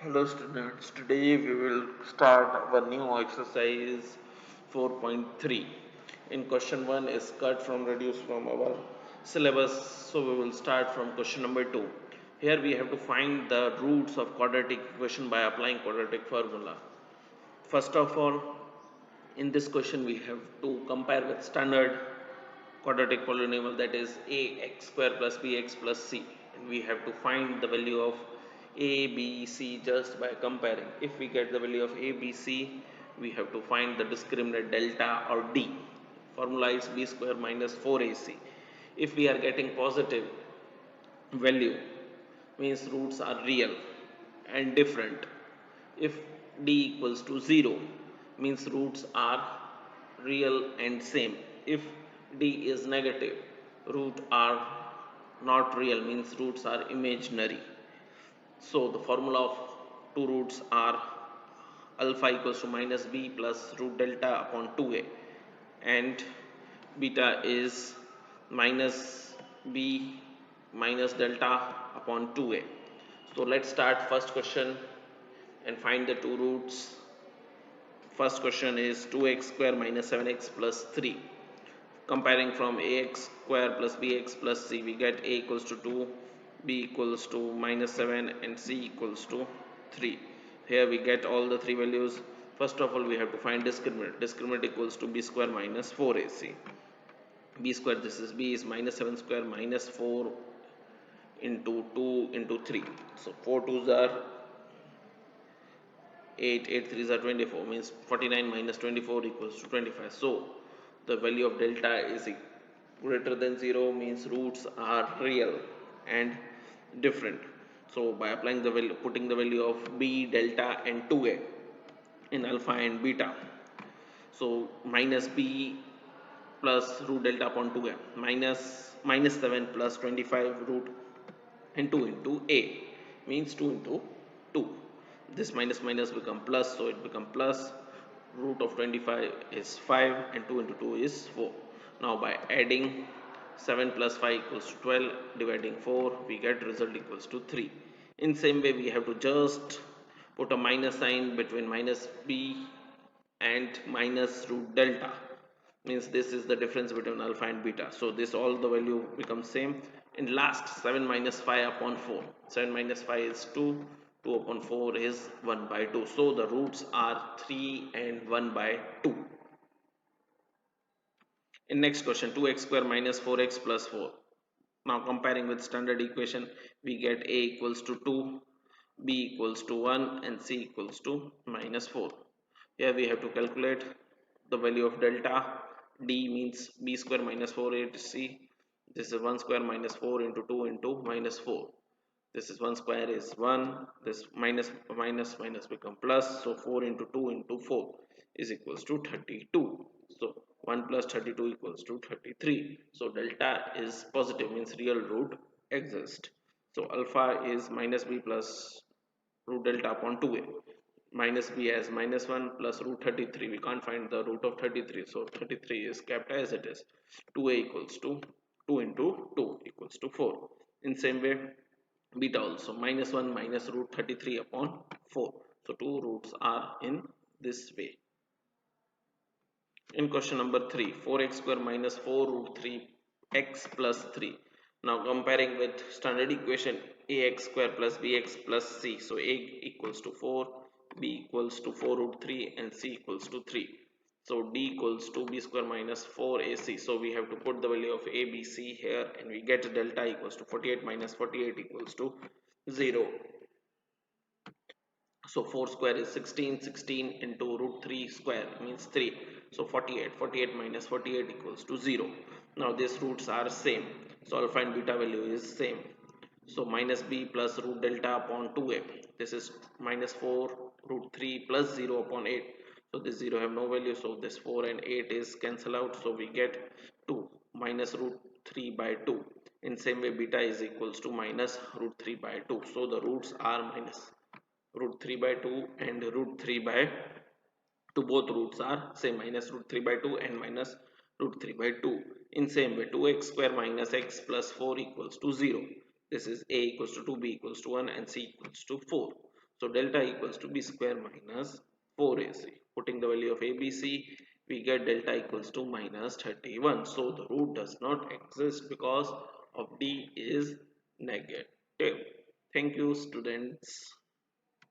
Hello students, today we will start our new exercise 4.3. In question 1 is cut from reduced from our syllabus, so we will start from question number 2. Here we have to find the roots of quadratic equation by applying quadratic formula. First of all, in this question we have to compare with standard quadratic polynomial, that is ax square plus bx plus c, and we have to find the value of a b c just by comparing. If we get the value of a b c, we have to find the discriminant delta or d. Formula is b square minus 4ac. If we are getting positive value, means roots are real and different. If d equals to 0, means roots are real and same. If d is negative, root are not real, means roots are imaginary. So the formula of two roots are alpha equals to minus b plus root delta upon 2a, and beta is minus b minus delta upon 2a. So let's start first question and find the two roots. First question is 2x square minus 7x plus 3. Comparing from ax square plus bx plus c, we get a equals to 2, b equals to minus 7 and c equals to 3. Here we get all the three values. First of all, we have to find discriminant. Discriminant equals to b square minus 4ac. B square, this is b, is minus 7 square minus 4 into 2 into 3. So 4 2s are 8, 8 3s are 24, means 49 minus 24 equals to 25. So the value of delta is greater than 0, means roots are real and different. So by applying the value, putting the value of b, delta and 2a in alpha and beta, so minus b plus root delta upon 2a minus 7 plus 25 root and 2 into a, means 2 into 2. This minus minus become plus, so it become plus. Root of 25 is 5 and 2 into 2 is 4. Now by adding 7 plus 5 equals to 12, dividing 4, we get result equals to 3. In same way, we have to just put a minus sign between minus b and minus root delta, means this is the difference between alpha and beta. So this all the value becomes same. In last, 7 minus 5 upon 4, 7 minus 5 is 2, 2 upon 4 is 1 by 2. So the roots are 3 and 1 by 2. In next question, 2x square minus 4x plus 4. Now comparing with standard equation, we get a equals to 2, b equals to 1 and c equals to minus 4. Here we have to calculate the value of delta. D means b square minus 4ac. This is 1 square minus 4 into 2 into minus 4. This is 1 square is 1. This minus minus minus become plus. So 4 into 2 into 4 is equals to 32. So 1 plus 32 equals to 33. So delta is positive, means real root exists. So alpha is minus b plus root delta upon 2a. Minus b as minus 1 plus root 33. We can't find the root of 33. So 33 is kept as it is. 2a equals to 2 into 2 equals to 4. In same way, beta also minus 1 minus root 33 upon 4. So two roots are in this way. In question number 3, 4x square minus 4 root 3 x plus 3. Now comparing with standard equation ax square plus bx plus c. So a equals to 4, b equals to 4 root 3 and c equals to 3. So d equals to b square minus 4ac. So we have to put the value of a, b, c here, and we get delta equals to 48 minus 48 equals to 0. So 4 square is 16, 16 into root 3 square means 3. So 48, 48 minus 48 equals to 0. Now these roots are same. So alpha and beta value is same. So minus b plus root delta upon 2a. This is minus 4 root 3 plus 0 upon 8. So this 0 have no value. So this 4 and 8 is cancel out. So we get 2 minus root 3 by 2. In same way, beta is equals to minus root 3 by 2. So the roots are minus root 3 by 2 and root 3 by 2, both roots are same, minus root 3 by 2 and minus root 3 by 2. In same way, 2x square minus x plus 4 equals to 0. This is a equals to 2, b equals to 1 and c equals to 4. So delta equals to b square minus 4ac. Putting the value of abc, we get delta equals to minus 31. So the root does not exist because of d is negative. Thank you, students.